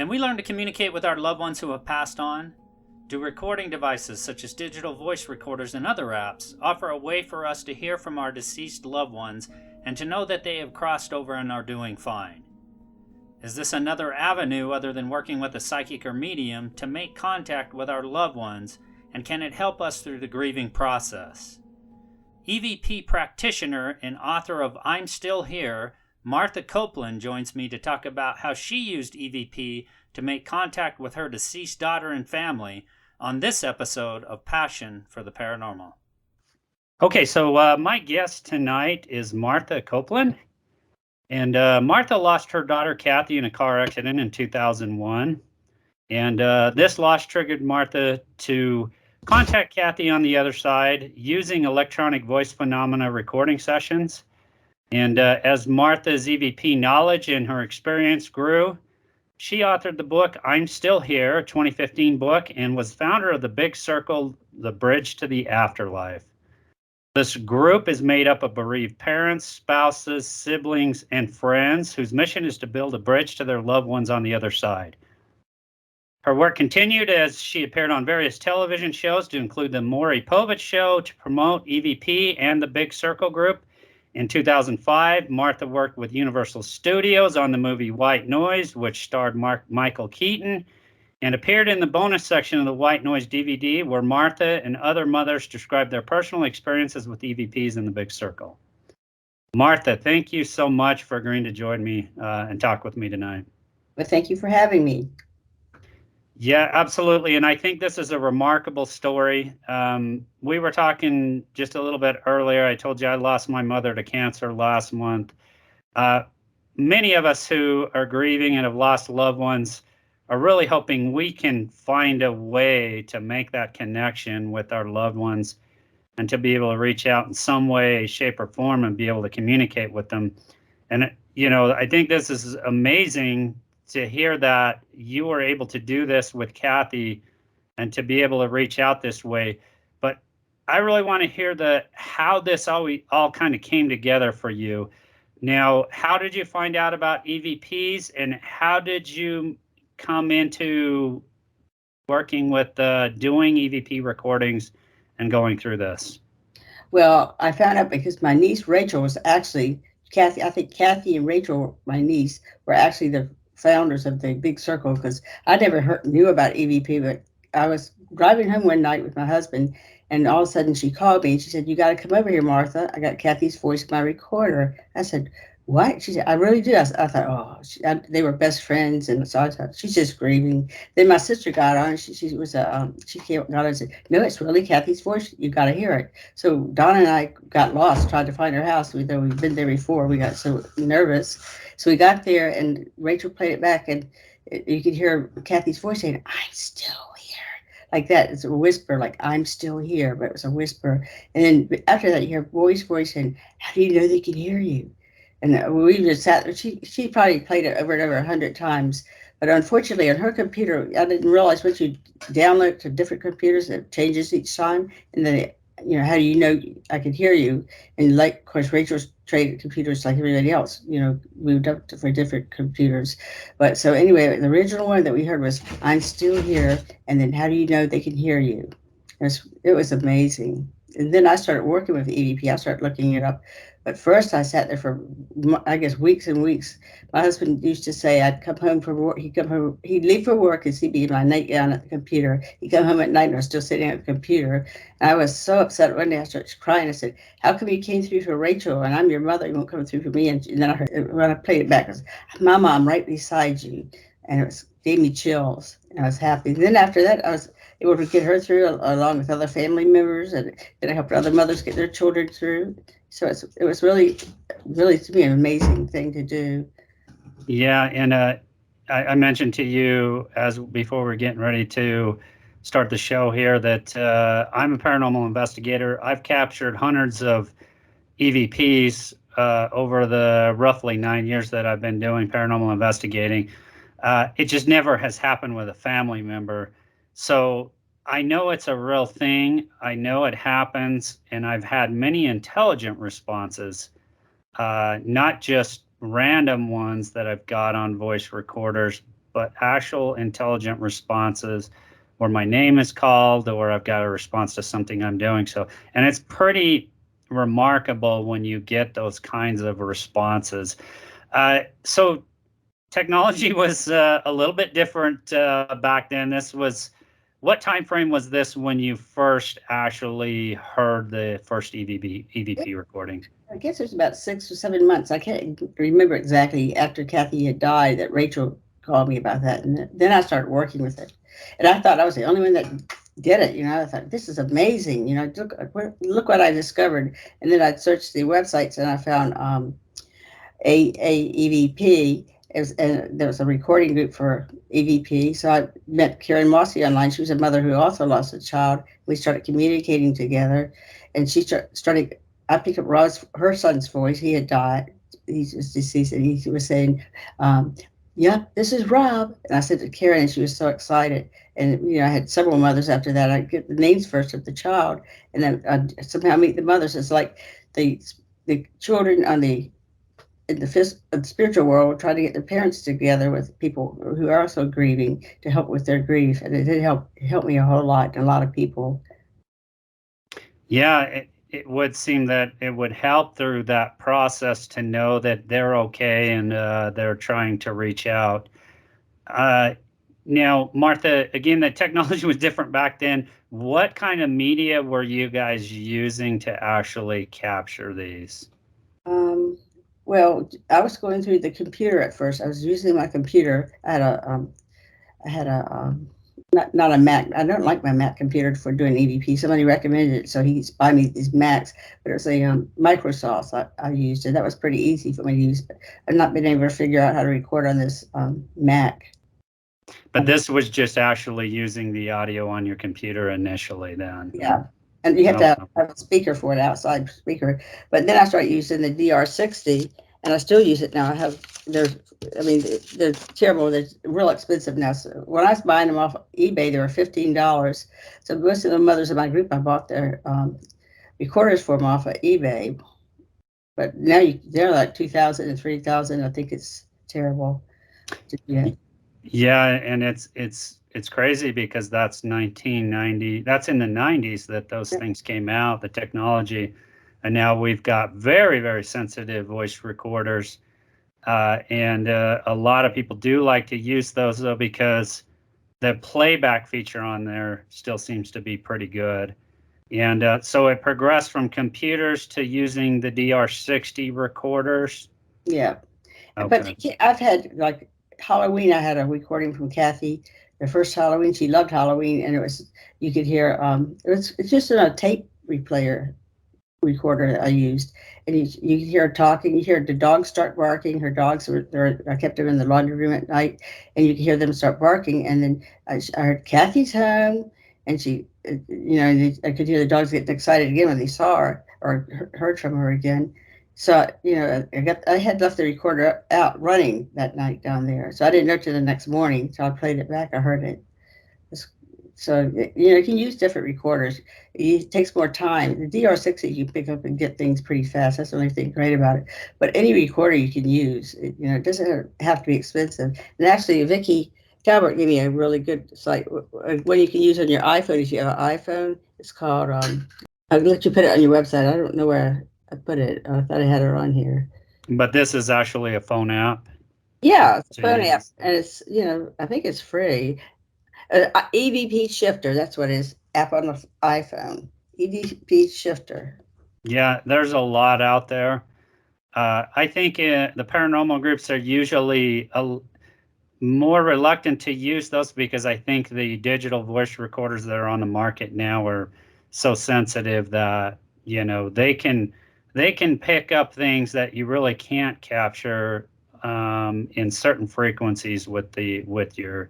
Can we learn to communicate with our loved ones who have passed on? Do recording devices such as digital voice recorders and other apps offer a way for us to hear from our deceased loved ones and to know that they have crossed over and are doing fine? Is this another avenue other than working with a psychic or medium to make contact with our loved ones, and can it help us through the grieving process? EVP practitioner and author of I'm Still Here, Martha Copeland joins me to talk about how she used EVP to make contact with her deceased daughter and family on this episode of Passion for the Paranormal. Okay, so my guest tonight is Martha Copeland. And Martha lost her daughter, Cathy, in a car accident in 2001. And this loss triggered Martha to contact Cathy on the other side using electronic voice phenomena recording sessions. And as Martha's EVP knowledge and her experience grew, she authored the book I'm Still Here, a 2015 book, and was founder of the Big Circle, The Bridge to the Afterlife. This group is made up of bereaved parents, spouses, siblings, and friends whose mission is to build a bridge to their loved ones on the other side. Her work continued as she appeared on various television shows, to include the Maury Povich Show, to promote EVP and the Big Circle Group. In 2005, Martha worked with Universal Studios on the movie White Noise, which starred Michael Keaton, and appeared in the bonus section of the White Noise DVD, where Martha and other mothers described their personal experiences with EVPs in the Big Circle. Martha, thank you so much for agreeing to join me and talk with me tonight. Well, thank you for having me. Yeah, absolutely. And I think this is a remarkable story. We were talking just a little bit earlier. I told you I lost my mother to cancer last month. Many of us who are grieving and have lost loved ones are really hoping we can find a way to make that connection with our loved ones and to be able to reach out in some way, shape, or form and be able to communicate with them. And, you know, I think this is amazing to hear that you were able to do this with Cathy and to be able to reach out this way. But I really want to hear how this all kind of came together for you. Now, how did you find out about EVPs, and how did you come into working with doing EVP recordings and going through this? Well, I found out because my niece Rachel was actually Cathy. I think Cathy and Rachel, my niece, were actually the founders of the Big Circle, because I never knew about EVP, but I was driving home one night with my husband, and all of a sudden she called me and she said, "You got to come over here, Martha. I got Cathy's voice in my recorder." I said, "What?" She said, "I really do." I thought, oh, they were best friends, and so I thought she's just grieving. Then my sister got on. She was she came got on and said, "No, it's really Cathy's voice. You got to hear it." So Donna and I got lost trying to find her house. We've been there before. We got so nervous. So we got there, and Rachel played it back, and you could hear Cathy's voice saying, "I'm still here," like that. It's a whisper, like "I'm still here," but it was a whisper. And then after that, you hear voice saying, "How do you know they can hear you?" And we just sat there. She probably played it over and over 100 times. But unfortunately, on her computer, I didn't realize once you download to different computers, it changes each time. And then, how do you know I could hear you? And like, of course, Rachel's traded computers like everybody else, moved up for different computers. But so anyway, the original one that we heard was "I'm Still Here," and then "How do you know they can hear you?" It was amazing. And then I started working with EVP. I started looking it up. But first, I sat there for, I guess, weeks and weeks. My husband used to say I'd come home from work. He'd leave for work and see me in my nightgown at the computer. He'd come home at night and I was still sitting at the computer. And I was so upset. One day I started crying. I said, "How come you came through for Rachel and I'm your mother? You won't come through for me?" And then I heard, when I played it back, I said, "Mama, I'm right beside you." And gave me chills. And I was happy. And then after that, I was able to get her through along with other family members. And then I helped other mothers get their children through. So it was really, really, to me, an amazing thing to do. Yeah, and I mentioned to you before we're getting ready to start the show here that I'm a paranormal investigator. I've captured hundreds of EVPs over the roughly 9 years that I've been doing paranormal investigating. It just never has happened with a family member. So I know it's a real thing. I know it happens, and I've had many intelligent responses, not just random ones that I've got on voice recorders, but actual intelligent responses where my name is called or I've got a response to something I'm doing. So, and it's pretty remarkable when you get those kinds of responses. So technology was a little bit different back then. What time frame was this when you first actually heard the first EVP recording? I guess it was about 6 or 7 months. I can't remember exactly after Cathy had died that Rachel called me about that. And then I started working with it. And I thought I was the only one that did it. I thought, this is amazing. Look what I discovered. And then I searched the websites and I found EVP. There was a recording group for EVP. So I met Karen Mossy online. She was a mother who also lost a child. We started communicating together, and she started. I picked up her son's voice. He had died. He's just deceased, and he was saying, "Yeah, this is Rob." And I said to Karen, and she was so excited. And I had several mothers after that. I get the names first of the child, and then I somehow meet the mothers. It's like the children on the in the spiritual world try to get their parents together with people who are also grieving to help with their grief, and it did help me a whole lot and a lot of people. Yeah, it would seem that it would help through that process to know that they're okay and they're trying to reach out. Now, Martha, again, the technology was different back then. What kind of media were you guys using to actually capture these? Well, I was going through the computer at first. I was using my computer. I had a not a Mac. I don't like my Mac computer for doing EVP. Somebody recommended it, so he's buying me these Macs. But it was a Microsoft. I used it. That was pretty easy for me to use. But I've not been able to figure out how to record on this Mac. But this was just actually using the audio on your computer initially then. Yeah. And you have to have a speaker for it, outside speaker. But then I started using the DR60, and I still use it now. They're terrible. They're real expensive now. So when I was buying them off eBay, they were $15. So most of the mothers in my group, I bought their recorders for them off of eBay. But now they're like 2,000 and 3,000. I think it's terrible. Yeah, and it's crazy because that's 1990. That's in the 90s that those things came out, the technology, and now we've got very, very sensitive voice recorders, and a lot of people do like to use those though because the playback feature on there still seems to be pretty good. And so it progressed from computers to using the DR60 recorders. Yeah. Okay. But I've had, like, Halloween, I had a recording from Cathy. The first Halloween, she loved Halloween, and you could hear, it's just a tape replayer recorder that I used. And you could hear her talking, you hear the dogs start barking. Her dogs I kept them in the laundry room at night, and you could hear them start barking. And then I heard Cathy's home, and I could hear the dogs getting excited again when they saw her or heard from her again. So, I had left the recorder out running that night down there. So I didn't know till the next morning. So I played it back. I heard it. So, you can use different recorders. It takes more time. The DR60 you can pick up and get things pretty fast. That's the only thing great about it. But any recorder you can use. It doesn't have to be expensive. And actually, Vicki Talbot gave me a really good site. What you can use on your iPhone, if you have an iPhone, it's called, I'll let you put it on your website. I don't know where I put it. I thought I had it on here. But this is actually a phone app. Yeah, it's a phone app, and it's I think it's free. EVP Shifter, that's what it is. App on the iPhone. EVP Shifter. Yeah, there's a lot out there. I think the paranormal groups are usually more reluctant to use those because I think the digital voice recorders that are on the market now are so sensitive that they can pick up things that you really can't capture in certain frequencies with your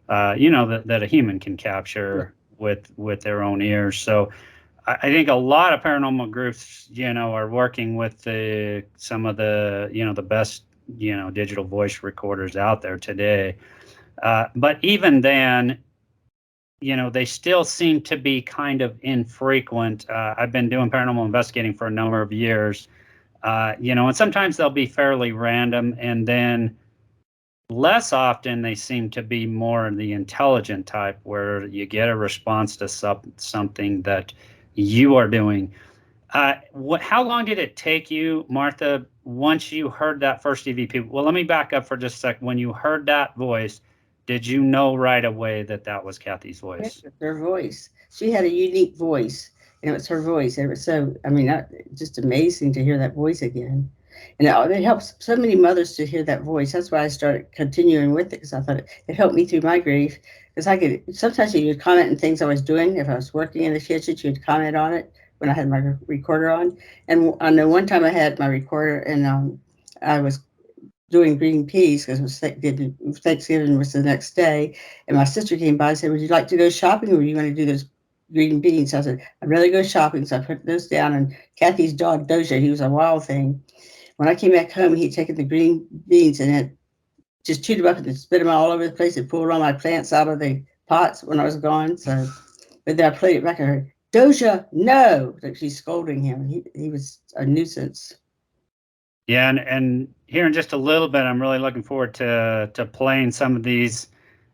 that a human can capture with their own ears. So I think a lot of paranormal groups, are working with some of the the best digital voice recorders out there today. But even then, they still seem to be kind of infrequent. I've been doing paranormal investigating for a number of years, and sometimes they'll be fairly random, and then less often they seem to be more the intelligent type, where you get a response to something that you are doing. How long did it take you, Martha, once you heard that first EVP? Well, let me back up for just a sec. When you heard that voice, did you know right away that that was Cathy's voice? Her voice. She had a unique voice, and it was her voice. It was so, I mean, just amazing to hear that voice again. And it helps so many mothers to hear that voice. That's why I started continuing with it, because I thought it helped me through my grief. Because I could, sometimes you would comment on things I was doing. If I was working in the kitchen, you'd comment on it when I had my recorder on. And I know one time I had my recorder, and I was doing green peas because Thanksgiving was the next day. And my sister came by and said, "Would you like to go shopping, or are you going to do those green beans?" I said, "I'd rather go shopping." So I put those down. And Cathy's dog, Doja, he was a wild thing. When I came back home, he'd taken the green beans and had just chewed them up and spit them all over the place and pulled all my plants out of the pots when I was gone. So, but then I played it back at her. "Doja, no!" Like she's scolding him. He was a nuisance. Yeah, and here in just a little bit, I'm really looking forward to playing some of these.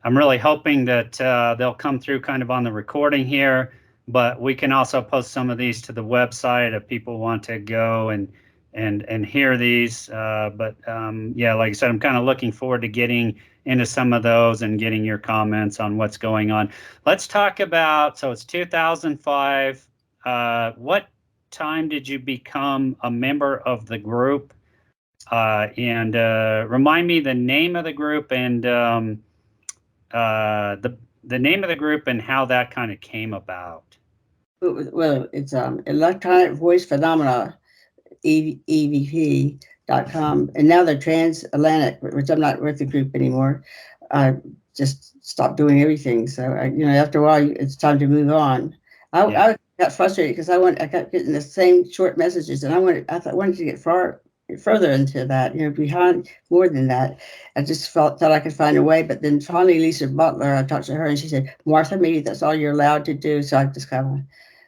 I'm really hoping that they'll come through kind of on the recording here, but we can also post some of these to the website if people want to go and hear these. Yeah, like I said, I'm kind of looking forward to getting into some of those and getting your comments on what's going on. Let's talk about, so it's 2005. What time did you become a member of the group? And remind me the name of the group and the name of the group and how that kind of came about. Well, it's electronic voice phenomena, EVP.com, and now they're transatlantic, which I'm not with the group anymore. I just stopped doing everything. So after a while, it's time to move on. I got frustrated because I kept getting the same short messages, and I wanted to get further into that, behind more than that. I just thought I could find a way. But then finally, Lisa Butler, I talked to her, and she said, "Martha, maybe that's all you're allowed to do." So I just kind of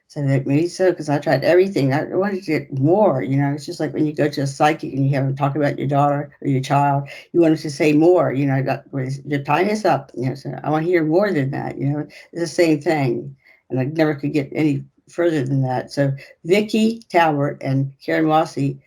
said, "Maybe so," because I tried everything. I wanted to get more. It's just like when you go to a psychic and you have them talk about your daughter or your child, you want to say more. Your time is up. So I want to hear more than that. It's the same thing, and I never could get any further than that. So Vicki Talbert and Karen Mossy,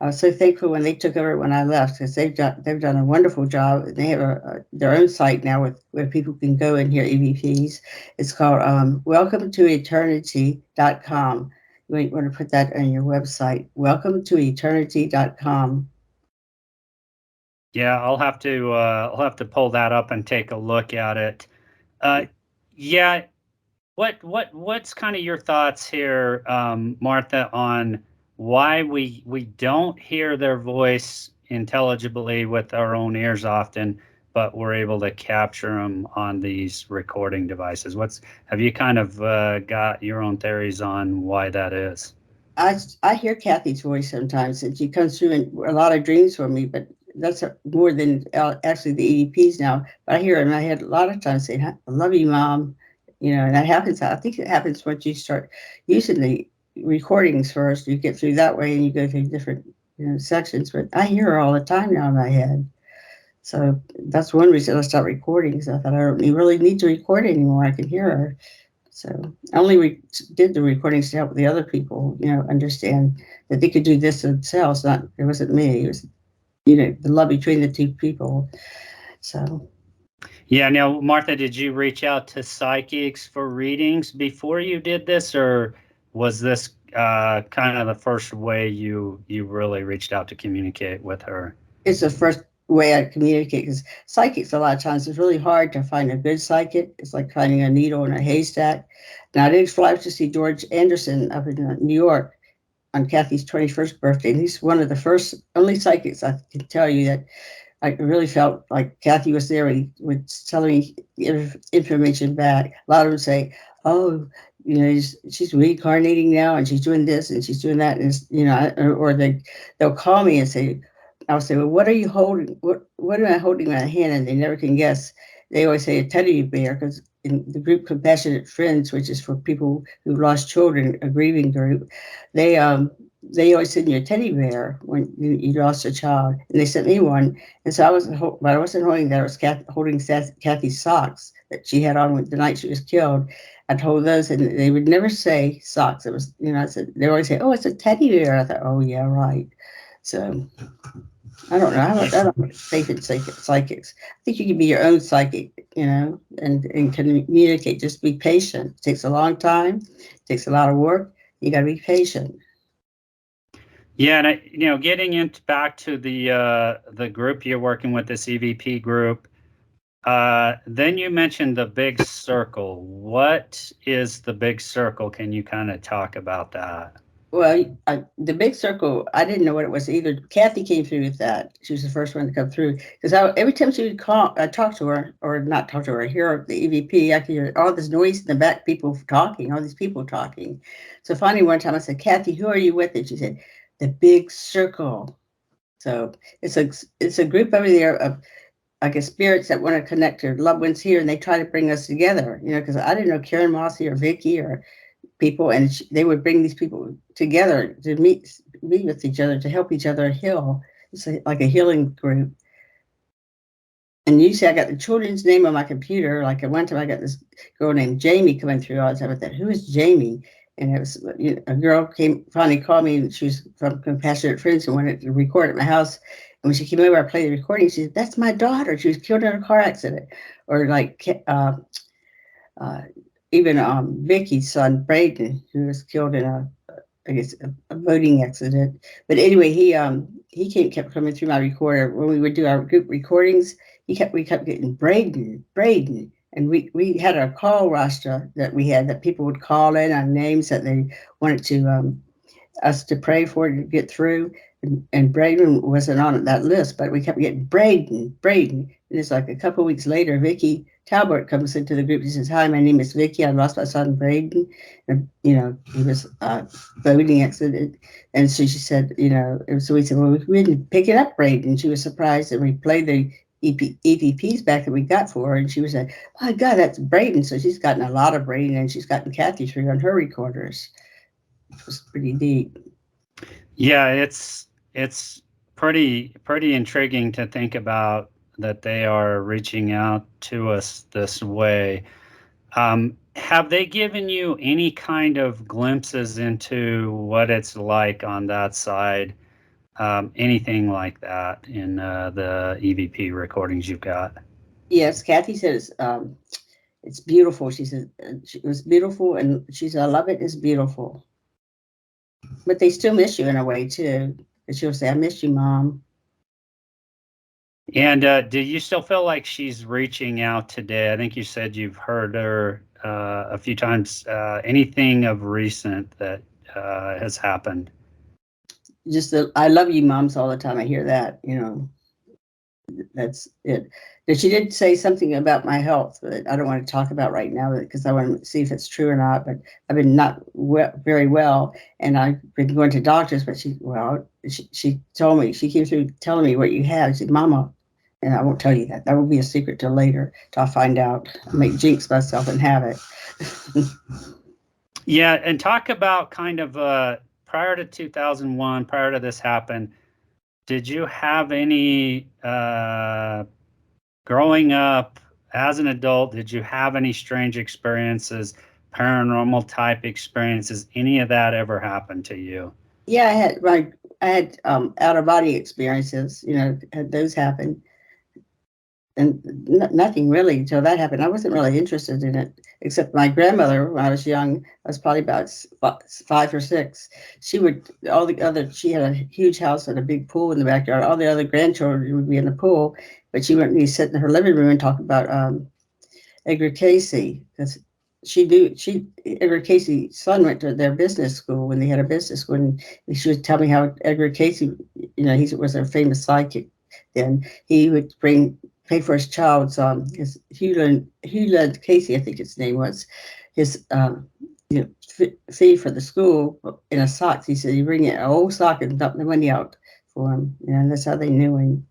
I was so thankful when they took over when I left, because they've done a wonderful job. They have their own site now where people can go and hear EVPs. It's called welcometoeternity.com. You might want to put that on your website, welcometoeternity.com. Yeah, I'll have to pull that up and take a look at it. Yeah, what's kind of your thoughts here, Martha, on why we don't hear their voice intelligibly with our own ears often, but we're able to capture them on these recording devices? Have you kind of got your own theories on why that is? I hear Cathy's voice sometimes, and she comes through in a lot of dreams for me, but that's more than actually the EVPs now. But I hear her in my head a lot of times saying, "I love you, Mom." And that happens. I think it happens once you start using the recordings first. You get through that way and you go through different sections. But I hear her all the time now in my head. So that's one reason I stopped recording, because I thought I don't really need to record anymore. I can hear her. So I only did the recordings to help the other people, understand that they could do this themselves. It wasn't me. It was, the love between the two people. So. Yeah. Now, Martha, did you reach out to psychics for readings before you did this, or was this kind of the first way you really reached out to communicate with her? It's the first way I communicate, because psychics, a lot of times, it's really hard to find a good psychic. It's like finding a needle in a haystack. Now, I did fly to see George Anderson up in New York on Cathy's 21st birthday. And he's one of the only psychics I can tell you that I really felt like Cathy was there and was telling me information back. A lot of them say, "Oh, she's reincarnating now, and she's doing this and she's doing that," and or they'll call me and say, I'll say, "Well, what are you holding? What am I holding in my hand?" And they never can guess. They always say a teddy bear, because in the group Compassionate Friends, which is for people who lost children, a grieving group, they they always send you a teddy bear when you lost a child, and they sent me one. And so but I wasn't holding that. I was holding Cathy's socks that she had on the night she was killed. I told those, and they would never say socks. It was, I said, they always say, "Oh, it's a teddy bear." I thought, "Oh yeah, right." So I don't know. I don't faith in psychics. I think you can be your own psychic, and communicate. Just be patient. It takes a long time. It takes a lot of work. You got to be patient. Yeah, and getting into back to the group you're working with, this EVP group. Then you mentioned the big circle. What is the big circle? Can you kind of talk about that? Well, the big circle, I didn't know what it was either. Cathy came through with that. She was the first one to come through because every time she would talk to her, or not talk to her, hear the EVP, I could hear all this noise in the back, all these people talking. So finally, one time I said, "Cathy, who are you with?" And she said, "The big circle." So it's a group over there of, I guess, spirits that want to connect their loved ones here, and they try to bring us together. Because I didn't know Karen Mossy or Vicky or people, and they would bring these people together to meet with each other, to help each other heal. It's like a healing group. And usually I got the children's name on my computer. Like at one time I got this girl named Jamie coming through all the time. I thought, who is Jamie? And it was, a girl finally called me, and she was from Compassionate Friends and wanted to record at my house. And when she came over, I played the recording. She said, "That's my daughter. She was killed in a car accident." Or like uh, even Vicky's son Braden, who was killed in I guess a boating accident. But anyway, he kept coming through my recorder when we would do our group recordings. We kept getting Braden, and we had a call roster that we had, that people would call in on names that they wanted to us to pray for to get through. And Braden wasn't on that list, but we kept getting Braden. And it's like a couple of weeks later, Vicky Talbot comes into the group. She says, "Hi, my name is Vicky. I lost my son Braden. And, he was boating accident." And so she said, and so we said, "Well, we didn't pick it up, Braden." And she was surprised, and we played the EVPs back that we got for her. And she was like, "My God, that's Braden." So she's gotten a lot of Braden, and she's gotten Cathy through on her recorders. It was pretty neat. Yeah, it's pretty intriguing to think about that they are reaching out to us this way. Have they given you any kind of glimpses into what it's like on that side? Anything like that in the EVP recordings you've got? Yes, Cathy says it's beautiful. She said it was beautiful, and she said, "I love it. It's beautiful." But they still miss you in a way too. And she'll say, "I miss you, Mom." And do you still feel like she's reaching out today? I think you said you've heard her a few times. Anything of recent that has happened? Just the "I love you, Moms" all the time. I hear that. That's it. But she did say something about my health that I don't want to talk about right now because I want to see if it's true or not. But I've been not very well, and I've been going to doctors. But she told me, she came through telling me what you have. She said, "Mama," and I won't tell you that. That will be a secret till later. Till I find out. I may jinx myself and have it. Yeah, and talk about kind of prior to 2001, prior to this happened. Did you have any growing up as an adult? Did you have any strange experiences, paranormal type experiences? Any of that ever happened to you? Yeah, I had out of body experiences. Had those happen, and nothing really until that happened. I wasn't really interested in it, except my grandmother when I was young. I was probably about 5 or 6. She had a huge house and a big pool in the backyard. All the other grandchildren would be in the pool, but she wouldn't be sitting in her living room and talk about Edgar Casey, because Edgar Casey's son went to their business school when they had a business school, and she would tell me how Edgar Casey, he was a famous psychic. Then he would pay for his child's his Hewland Casey, I think his name was, his fee for the school in a sock. He said he'd bring in an old sock and dump the money out for him. That's how they knew him.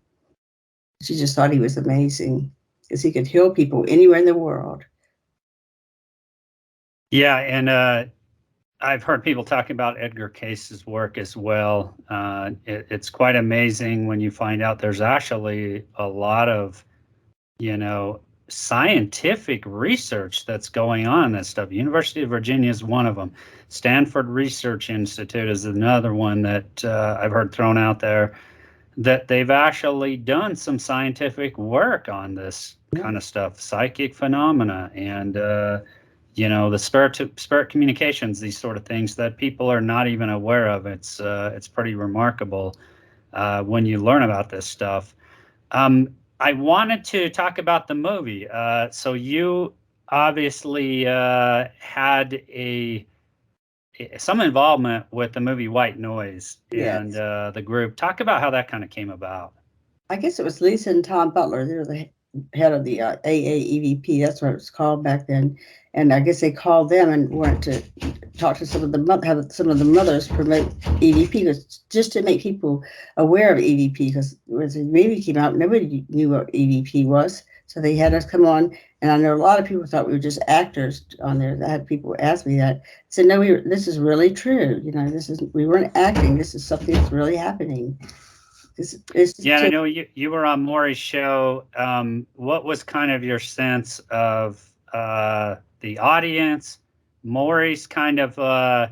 She just thought he was amazing because he could heal people anywhere in the world. Yeah, and I've heard people talking about Edgar Case's work as well. It's quite amazing when you find out there's actually a lot of, you know, scientific research that's going on in this stuff. University of Virginia is one of them. Stanford Research Institute is another one that I've heard thrown out there, that they've actually done some scientific work on this kind of stuff, psychic phenomena, and the spirit communications, these sort of things that people are not even aware of. It's pretty remarkable when you learn about this stuff. I wanted to talk about the movie. So you obviously had some involvement with the movie White Noise and Yes. the group. Talk about how that kind of came about. I guess it was Lisa and Tom Butler. They were the head of the AAEVP. That's what it was called back then. And I guess they called them and wanted to talk to some of the have some of the mothers promote EVP, just to make people aware of EVP. Because when the movie came out, nobody knew what EVP was. So they had us come on, and I know a lot of people thought we were just actors on there. I had people ask me that. I said, no, this is really true. We weren't acting. This is something that's really happening. Yeah, I know you were on Maury's show. What was kind of your sense of the audience, Maury's kind of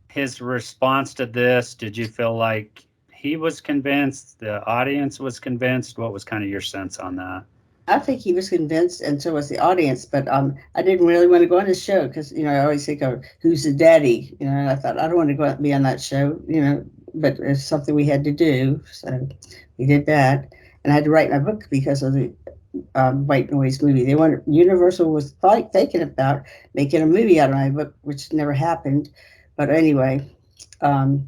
his response to this? Did you feel like he was convinced, the audience was convinced? What was kind of your sense on that? I think he was convinced, and so was the audience. But I didn't really want to go on his show because I always think of who's the daddy, and I thought I don't want to go out and be on that show, But it's something we had to do, so we did that, and I had to write my book because of the White Noise movie. They wanted Universal was thinking about making a movie out of my book, which never happened. But anyway, um,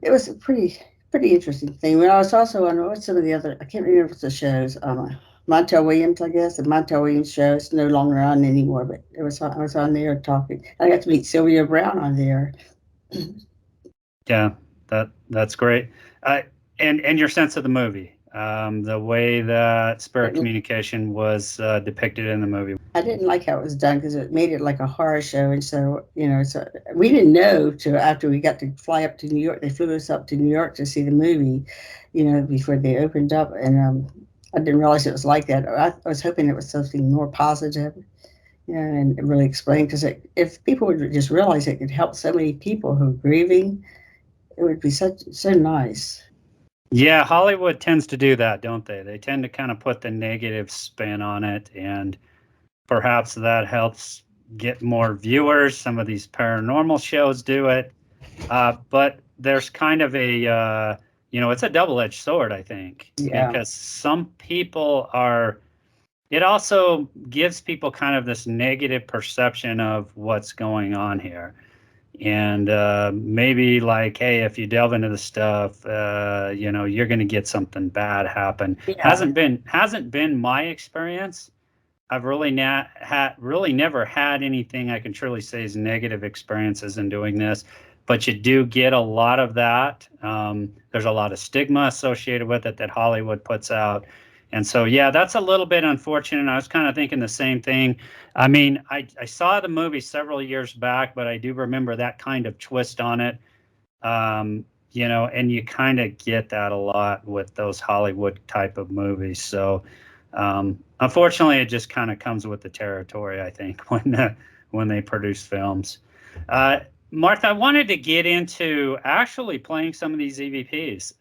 it was a pretty interesting thing. When I was also on what's some of the other, I can't remember the shows. Montel Williams, I guess. The Montel Williams show is no longer on anymore, but I was on there talking. I got to meet Sylvia Brown on there. Yeah, that's great. And your sense of the movie, the way that spirit communication was depicted in the movie. I didn't like how it was done because it made it like a horror show, and so we didn't know till after we got to fly up to New York. They flew us up to New York to see the movie, before they opened up, and I didn't realize it was like that. I was hoping it was something more positive, and really explain, because if people would just realize it could help so many people who are grieving, it would be so nice. Yeah, Hollywood tends to do that, don't they? They tend to kind of put the negative spin on it, and perhaps that helps get more viewers. Some of these paranormal shows do it, but there's kind of it's a double-edged sword, I think, because some people are. It also gives people kind of this negative perception of what's going on here. And maybe like, hey, if you delve into the stuff, you're going to get something bad happen. Yeah. Hasn't been my experience. I've really never had anything I can truly say is negative experiences in doing this, but you do get a lot of that. There's a lot of stigma associated with it that Hollywood puts out. And so, yeah, that's a little bit unfortunate. I was kind of thinking the same thing. I mean, I saw the movie several years back, but I do remember that kind of twist on it. And you kind of get that a lot with those Hollywood type of movies. So, unfortunately, it just kind of comes with the territory, I think, when they produce films. Martha, I wanted to get into actually playing some of these EVPs.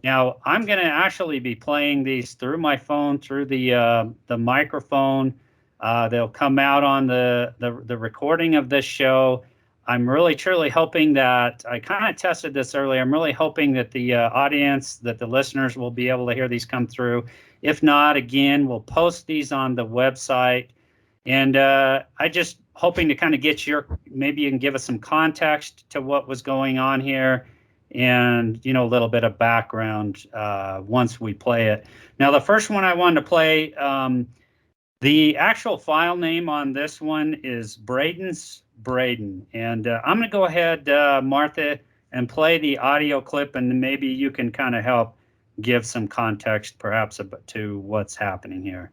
Now, I'm going to actually be playing these through my phone, through the microphone. They'll come out on the recording of this show. I'm really, truly hoping that, I kind of tested this earlier, I'm really hoping that the audience, that the listeners will be able to hear these come through. If not, again, we'll post these on the website. And I just hoping to kind of get maybe you can give us some context to what was going on here, and a little bit of background once we play it. Now, the first one I wanted to play, the actual file name on this one is Braden's Braden. And I'm going to go ahead, Martha, and play the audio clip, and maybe you can kind of help give some context perhaps to what's happening here.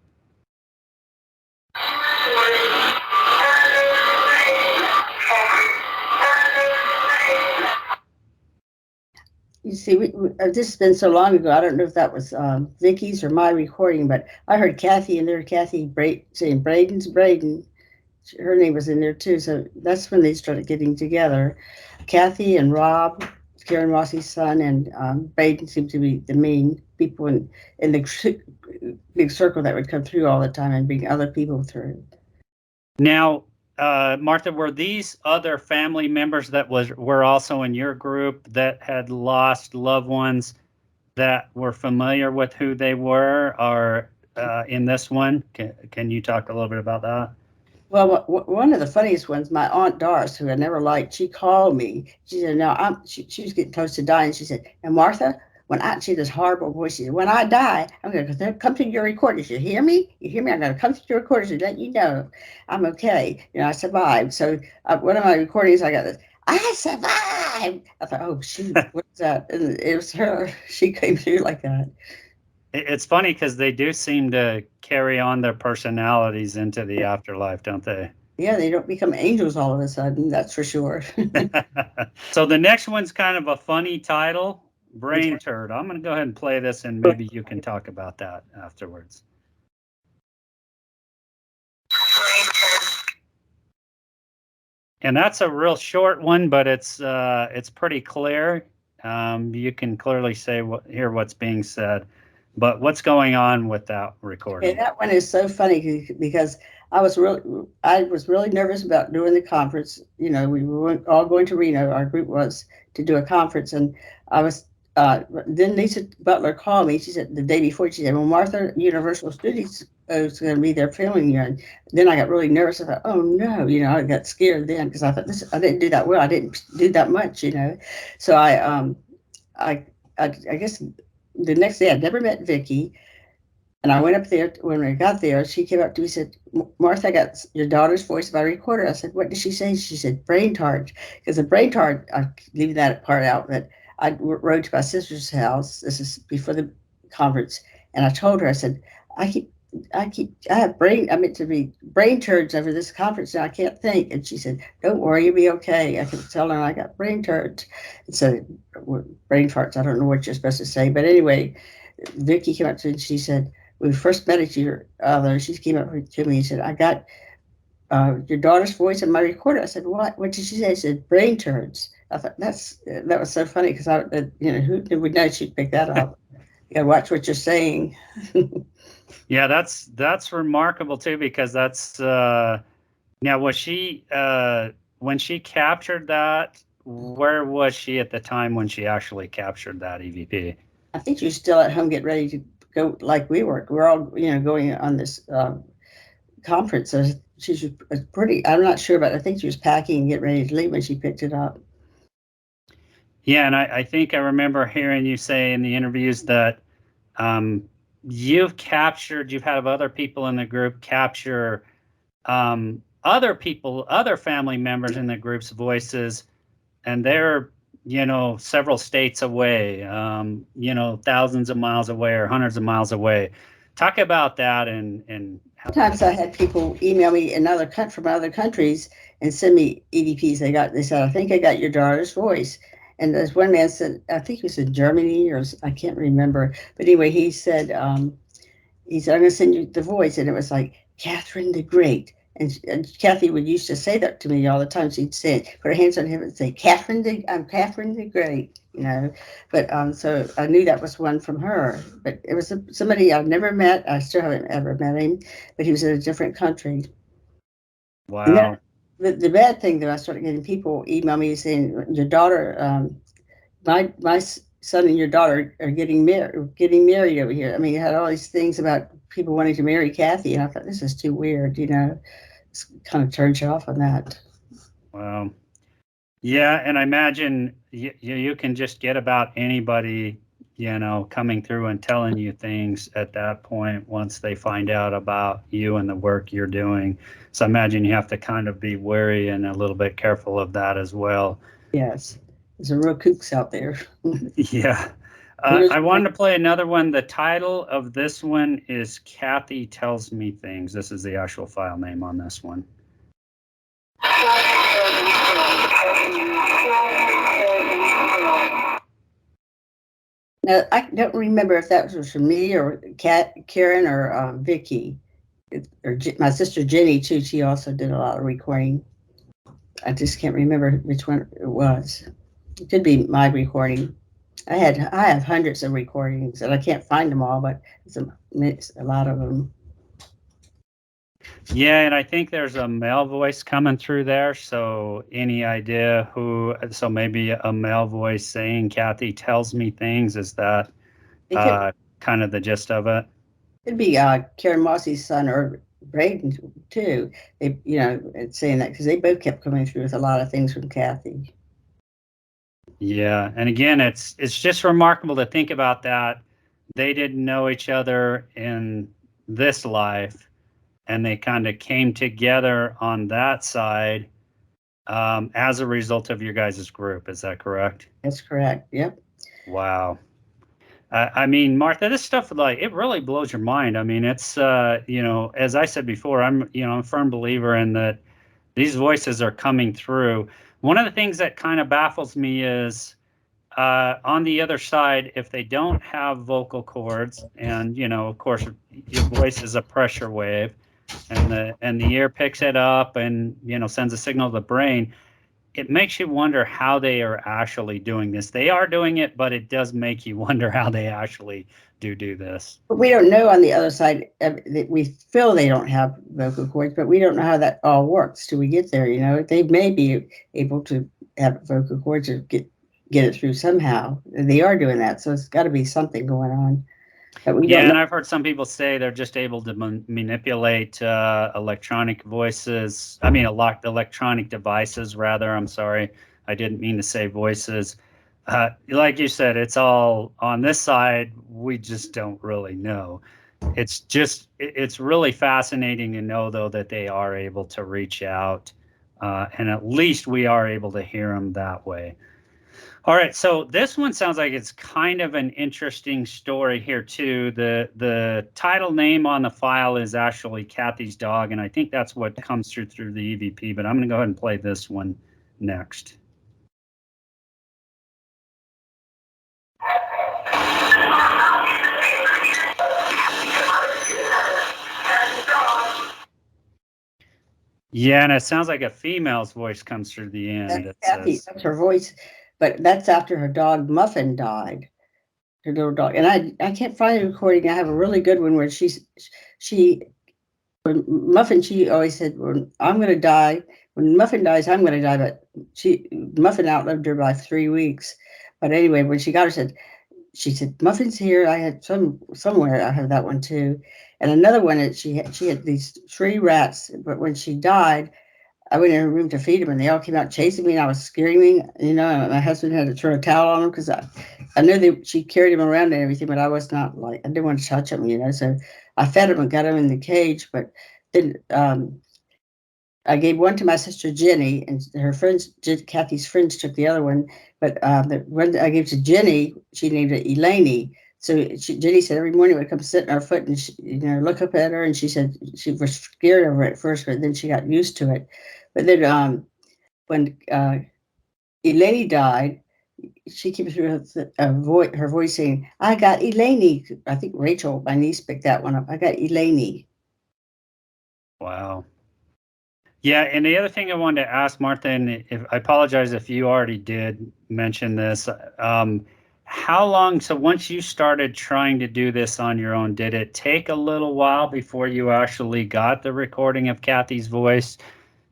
You see, this has been so long ago. I don't know if that was Vicky's or my recording, but I heard Cathy in there. Cathy saying Braden's Braden. Her name was in there too. So that's when they started getting together. Cathy and Rob, Karen Rossi's son, and Braden seemed to be the main people in the big circle that would come through all the time and bring other people through. Now, Martha, were these other family members that were also in your group that had lost loved ones that were familiar with who they were, or in this one? Can you talk a little bit about that? Well, one of the funniest ones, my Aunt Doris, who I never liked, she called me. She said, "No, she was getting close to dying." She said, "And Martha, she had this horrible voice. She said, when I die, I'm going to come to your recordings. You hear me? You hear me? I'm going to come to your recordings and let you know I'm okay. I survived." So one of my recordings, I got this. I survived. I thought, oh shoot, what's that? And it was her. She came through like that. It's funny because they do seem to carry on their personalities into the afterlife, don't they? Yeah, they don't become angels all of a sudden. That's for sure. So the next one's kind of a funny title, Brain Turd. I'm going to go ahead and play this, and maybe you can talk about that afterwards. And that's a real short one, but it's pretty clear. You can clearly hear what's being said. But what's going on with that recording? Okay, that one is so funny because I was really nervous about doing the conference. We were all going to Reno. Our group was to do a conference, and I was. Then Lisa Butler called me. She said the day before. She said, "Well, Martha, Universal Studios is going to be there filming you." And then I got really nervous. I thought, "Oh no!" I got scared then because I thought I didn't do that well. I didn't do that much. So I guess the next day I'd never met Vicky. And I went up there. When I got there, she came up to me and said, "Martha, I got your daughter's voice by recorder." I said, "What did she say?" She said, "Brain tart." Because the brain tart, I'm leaving that part out, but I rode to my sister's house. This is before the conference. And I told her, I said, I have I meant to be brain turds over this conference and I can't think. And she said, "Don't worry, you'll be okay." I could tell her I got brain turds. And so brain farts, I don't know what you're supposed to say. But anyway, Vicky came up to me and she said, "We first met at your other." She came up to me and said, "I got your daughter's voice in my recorder." I said, "What? What did she say?" She said, "Brain turds." I thought that was so funny because who would know she'd pick that up? You gotta watch what you're saying. Yeah, that's remarkable too, because that's now was she when she captured that, where was she at the time when she actually captured that EVP? I think she was still at home getting ready to go like we were. We're all going on this conference. So she was pretty. I'm not sure, but I think she was packing and getting ready to leave when she picked it up. Yeah, and I think I remember hearing you say in the interviews that you've had other people in the group capture other family members in the group's voices, and they're several states away, thousands of miles away or hundreds of miles away. Talk about that and how. Sometimes I had people email me from other countries and send me EVPs. They said, "I think I got your daughter's voice." And there's one man said, I think he was in Germany or I can't remember. But anyway, he said, "I'm going to send you the voice." And it was like, "Catherine the Great." And Cathy would used to say that to me all the time. She'd say, put her hands on him and say, I'm Catherine the Great. But so I knew that was one from her. But it was somebody I've never met. I still haven't ever met him, but he was in a different country. And Wow. then the bad thing that I started getting people email me saying, "Your daughter, my son and your daughter are getting married over here." I mean, you had all these things about people wanting to marry Cathy, and I thought this is too weird. It's kind of turns you off on that. Wow. Yeah, and I imagine you can just get about anybody, coming through and telling you things at that point once they find out about you and the work you're doing. So I imagine you have to kind of be wary and a little bit careful of that as well. Yes, there's some real kooks out there. Yeah. I wanted to play another one. The title of this one is Cathy Tells Me Things. This is the actual file name on this one. Now, I don't remember if that was from me or Karen or Vicky. Or my sister Jenny, too. She also did a lot of recording. I just can't remember which one it was. It could be my recording. I have hundreds of recordings, and I can't find them all, but it's a lot of them. Yeah, and I think there's a male voice coming through there. So any idea who? So maybe a male voice saying, "Cathy tells me things." Is that It could kind of the gist of it? could be Karen Mossy's son or Braden too. They, it's saying that because they both kept coming through with a lot of things from Cathy. Yeah, and again, it's just remarkable to think about that. They didn't know each other in this life, and they kind of came together on that side as a result of your guys' group. Is that correct? That's correct. Yep. Wow. I mean, Martha, this stuff like it really blows your mind. I mean, it's as I said before, I'm a firm believer in that these voices are coming through. One of the things that kind of baffles me is on the other side, if they don't have vocal cords, and of course, your voice is a pressure wave, and the ear picks it up and sends a signal to the brain. It makes you wonder how they are actually doing this. They are doing it, but it does make you wonder how they actually do this. But we don't know on the other side. We feel they don't have vocal cords, but we don't know how that all works till we get there. They may be able to have vocal cords or get it through somehow. They are doing that, so it's got to be something going on that we don't Yeah, know. and I've heard some people say they're just able to manipulate electronic voices. I mean, electronic devices, rather. I'm sorry, I didn't mean to say voices. Like you said, it's all on this side. We just don't really know. It's really fascinating to know, though, that they are able to reach out, and at least we are able to hear them that way. All right, so this one sounds like it's kind of an interesting story here too. The title name on the file is actually Cathy's dog, and I think that's what comes through the EVP. But I'm going to go ahead and play this one next. Yeah, and it sounds like a female's voice comes through the end. That's It Kathy. says, That's her voice, but that's after her dog Muffin died. Her little dog, and I can't find a recording. I have a really good one where she when Muffin, she always said, "When I'm going to die, when Muffin dies, I'm going to die." But Muffin outlived her by 3 weeks. But anyway, when she got her, she said, "Muffin's here." I had somewhere. I have that one too, and another one that she had these 3 rats. But when she died, I went in her room to feed them, and they all came out chasing me, and I was screaming. And my husband had to throw a towel on them because I knew she carried them around and everything, but I was not like I didn't want to touch them. So I fed them and got them in the cage, but then I gave one to my sister Jenny, and her friends, Kathy's friends, took the other one. But the one I gave to Jenny, she named it Eleni. So Jenny said every morning would come sit on her foot and look up at her, and she said she was scared of her at first, but then she got used to it. But then when Eleni died, she came through her voice saying, "I got Eleni." I think Rachel, my niece, picked that one up. I got Eleni. "Wow." Yeah, and the other thing I wanted to ask Martha, and if I apologize if you already did mention this, how long? So once you started trying to do this on your own, did it take a little while before you actually got the recording of Cathy's voice?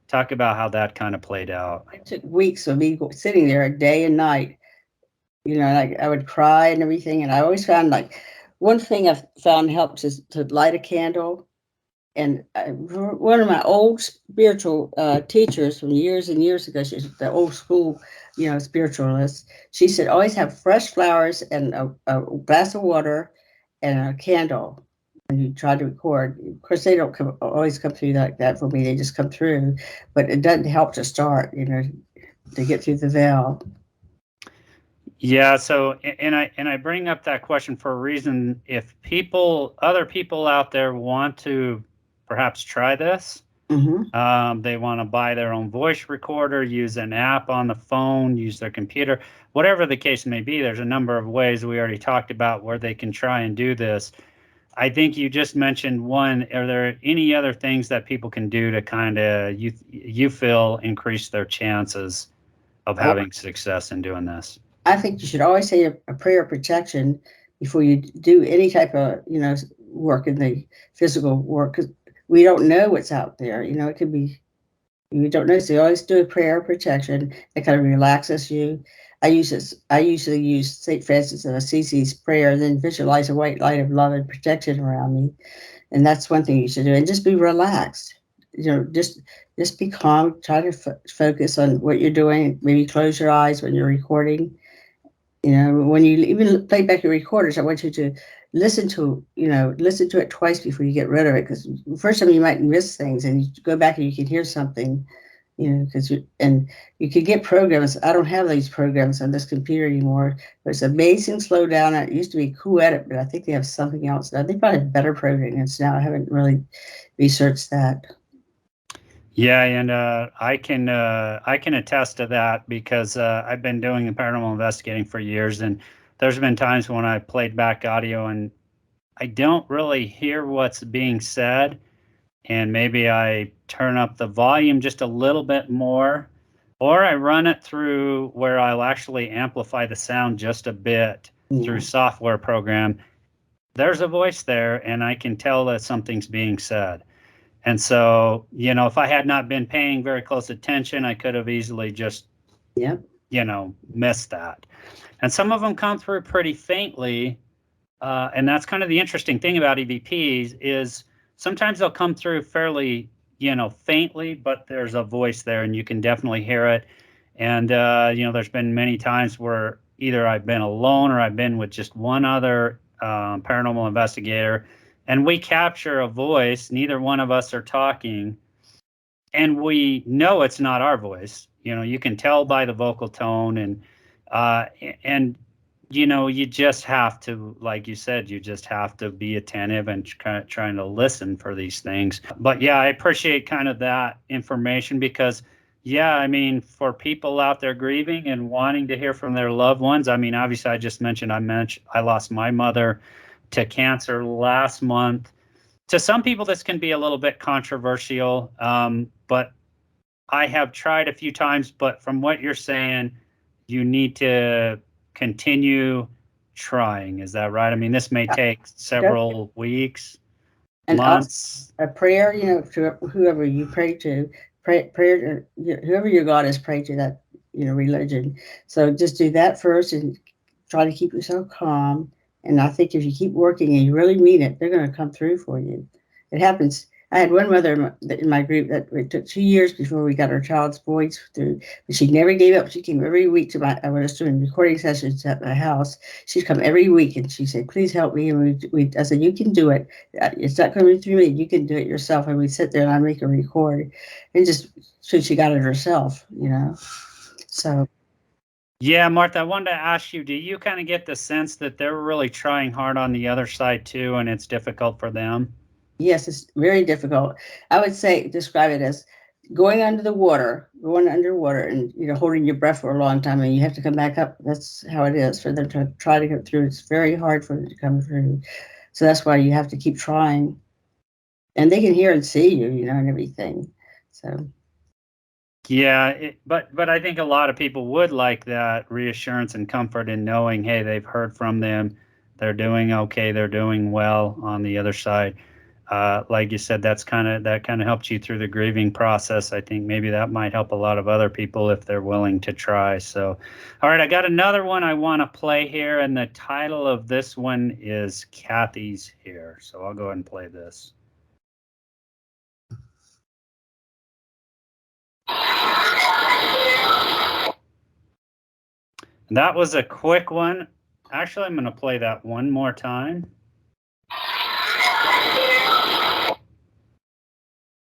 Talk about how that kind of played out. It took weeks of me sitting there day and night. Like I would cry and everything. And I always found like one thing I found helps is to light a candle. And one of my old spiritual teachers from years and years ago, she's the old school, spiritualist. She said, always have fresh flowers and a glass of water and a candle when you try to record. Of course, they don't always come through like that for me. They just come through, but it doesn't help to start, to get through the veil. Yeah, so and I bring up that question for a reason. If other people out there want to perhaps try this, They want to buy their own voice recorder, use an app on the phone, use their computer, whatever the case may be. There's a number of ways we already talked about where they can try and do this. I think you just mentioned one. Are there any other things that people can do to kind of, you feel, increase their chances of Oh, having success in doing this? I think you should always say a prayer of protection before you do any type of, work in the physical work, because we don't know what's out there. It could be, we don't know. So you always do a prayer of protection. It kind of relaxes you. I usually use St. Francis of Assisi's prayer, and then visualize a white light of love and protection around me. And that's one thing you should do. And just be relaxed. Just be calm. Try to focus on what you're doing. Maybe close your eyes when you're recording. When you even play back your recorders, I want you to listen to it twice before you get rid of it. Because the first time you might miss things, and you go back and you can hear something, because you could get programs. I don't have these programs on this computer anymore, but it's amazing slow down. It used to be Cool Edit, but I think they have something else now. They probably have better programs now. I haven't really researched that. Yeah, and I can attest to that because I've been doing the paranormal investigating for years, and there's been times when I played back audio and I don't really hear what's being said, and maybe I turn up the volume just a little bit more, or I run it through where I'll actually amplify the sound just a bit through Yeah. software program. There's a voice there, and I can tell that something's being said. And so, if I had not been paying very close attention, I could have easily just, Yep. missed that. And some of them come through pretty faintly. And that's kind of the interesting thing about EVPs is sometimes they'll come through fairly, faintly, but there's a voice there and you can definitely hear it. And, there's been many times where either I've been alone or I've been with just one other paranormal investigator, and we capture a voice. Neither one of us are talking, and we know it's not our voice. You can tell by the vocal tone, and you just have to, like you said, you just have to be attentive and kind of trying to listen for these things. But yeah, I appreciate kind of that information because, yeah, I mean, for people out there grieving and wanting to hear from their loved ones, I mean, obviously, I lost my mother to cancer last month. To some people, this can be a little bit controversial, but I have tried a few times. But from what you're saying, you need to continue trying. Is that right? I mean, this may take several weeks, And months. a prayer, to whoever you pray to, prayer to whoever your God is, pray to that, religion. So just do that first and try to keep yourself calm. And I think if you keep working and you really mean it, they're going to come through for you. It happens. I had one mother in my group that it took 2 years before we got our child's voice through, but she never gave up. She came every week to I was doing recording sessions at my house. She'd come every week and she said, "Please help me." And I said, "You can do it. It's not coming through me. You can do it yourself." And we'd sit there and I'd make her record, and just so she got it herself, So Yeah, Martha, I wanted to ask you, do you kind of get the sense that they're really trying hard on the other side too, and it's difficult for them? yes, it's very difficult. I would say describe it as going going underwater, and holding your breath for a long time, and you have to come back up. That's how it is for them to try to get through. It's very hard for them to come through, so that's why you have to keep trying. And they can hear and see you, and everything. So Yeah, but I think a lot of people would like that reassurance and comfort in knowing, hey, they've heard from them, they're doing okay, they're doing well on the other side. Like you said, that kind of helps you through the grieving process. I think maybe that might help a lot of other people if they're willing to try. So, all right, I got another one I want to play here, and the title of this one is Cathy's Here. So I'll go ahead and play this. That was a quick one. Actually, I'm going to play that one more time.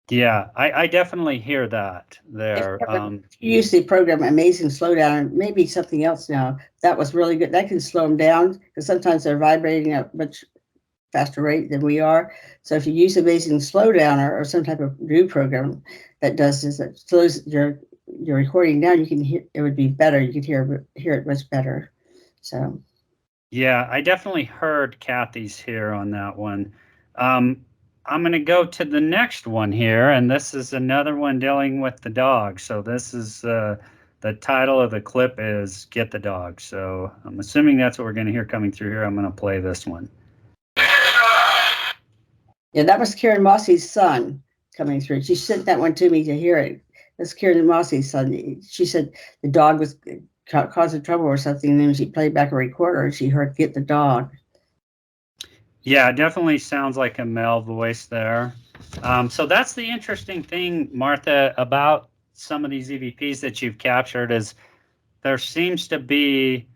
Yeah, I definitely hear that there. you use the program Amazing Slowdown, and maybe something else now that was really good. That can slow them down because sometimes they're vibrating at much faster rate than we are. So if you use Amazing Slowdowner or some type of new program that does this, that slows your recording down, you can hear it would be better. You could hear it much better. So Yeah, I definitely heard Cathy's here on that one. I'm going to go to the next one here, and this is another one dealing with the dog. So this is the title of the clip is "Get the Dog." So I'm assuming that's what we're going to hear coming through here. I'm going to play this one. yeah, that was Karen Mossie's son coming through. She sent that one to me to hear it. That's Karen Mossie's son. She said the dog was causing trouble or something, and then she played back a recorder and she heard "Get the Dog." Yeah, it definitely sounds like a male voice there. So that's the interesting thing, Martha, about some of these EVPs that you've captured is there seems to be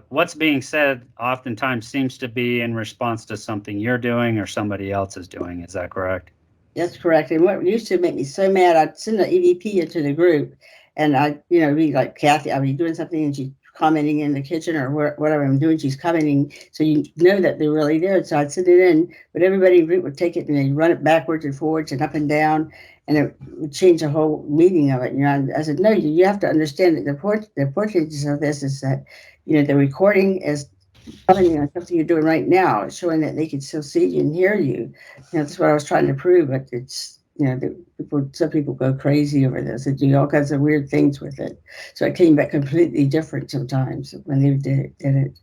what's being said oftentimes seems to be in response to something you're doing or somebody else is doing. Is that correct? That's correct. And what used to make me so mad, I'd send an EVP into the group and be like, Cathy, I'll be doing something and she's commenting in the kitchen or whatever I'm doing, she's commenting. So you know that they're really there. So I'd send it in, but everybody in the group would take it and they'd run it backwards and forwards and up and down. And it would change the whole meaning of it. I said, no, you have to understand that the importance of this is that, the recording is telling you something you're doing right now, showing that they can still see you and hear you. That's what I was trying to prove, but it's, some people go crazy over this and do all kinds of weird things with it. So it came back completely different sometimes when they did it.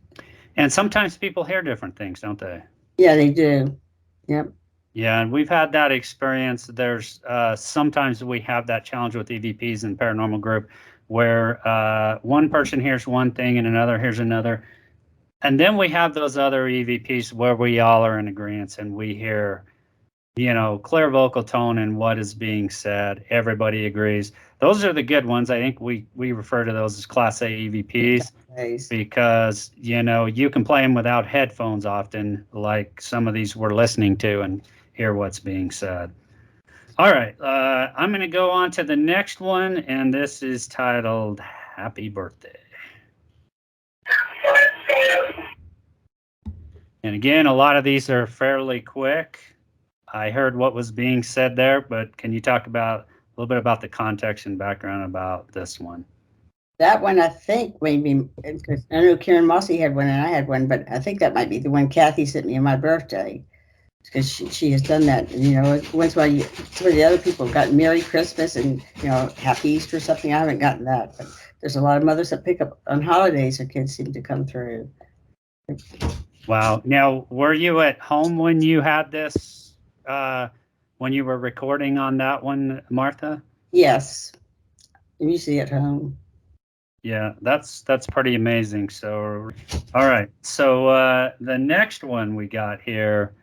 And sometimes people hear different things, don't they? Yeah, they do. Yep. Yeah, and we've had that experience. There's sometimes we have that challenge with EVPs in paranormal group where one person hears one thing and another hears another. And then we have those other EVPs where we all are in agreement and we hear, clear vocal tone and what is being said. Everybody agrees. Those are the good ones. I think we refer to those as Class A EVPs because, you can play them without headphones often, like some of these we're listening to and hear what's being said. All right. I'm going to go on to the next one, and this is titled Happy Birthday. And again, a lot of these are fairly quick. I heard what was being said there, but can you talk about a little bit about the context and background about this one? That one, I think, maybe, because I know Karen Mossy had one and I had one, but I think that might be the one Cathy sent me on my birthday, because she has done that. Once while some of the other people got Merry Christmas and, Happy Easter or something. I haven't gotten that, but there's a lot of mothers that pick up on holidays. Their kids seem to come through. Wow. Now, were you at home when you had this, when you were recording on that one, Martha? Yes. I'm usually at home. Yeah, that's pretty amazing. So, all right. So the next one we got here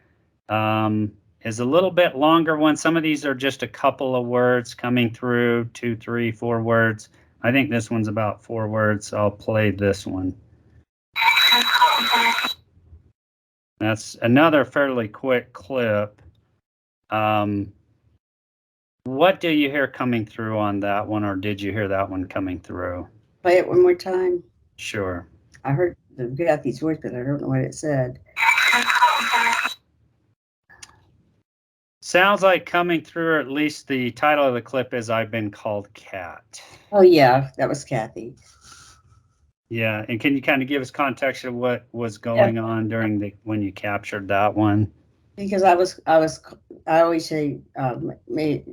is a little bit longer one. Some of these are just a couple of words coming through, 2, 3, 4 words. I think this one's about 4 words. I'll play this one. That's another fairly quick clip. What do you hear coming through on that one, or did you hear that one coming through? Play it one more time. Sure. I heard the Cathy's voice, but I don't know what it said. Sounds like coming through, or at least the title of the clip is I've Been Called Cat. Oh, yeah, that was Cathy. Yeah, and can you kind of give us context of what was going on during when you captured that one? Because I always say, may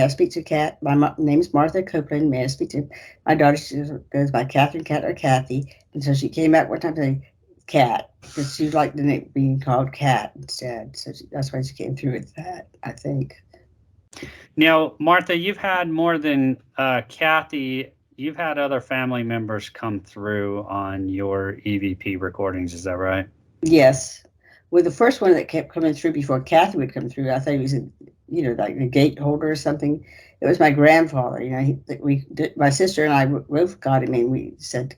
I speak to Cat? My name is Martha Copeland. May I speak to my daughter? She goes by Catherine, Cat, or Cathy. And so she came out one time saying Cat, because she liked the name being called Cat instead. So that's why she came through with that, I think. Now, Martha, you've had more than Cathy. You've had other family members come through on your EVP recordings. Is that right? Yes. Well, the first one that kept coming through before Cathy would come through, I thought he was, like the gate holder or something. It was my grandfather. My sister and I both got him, and we said,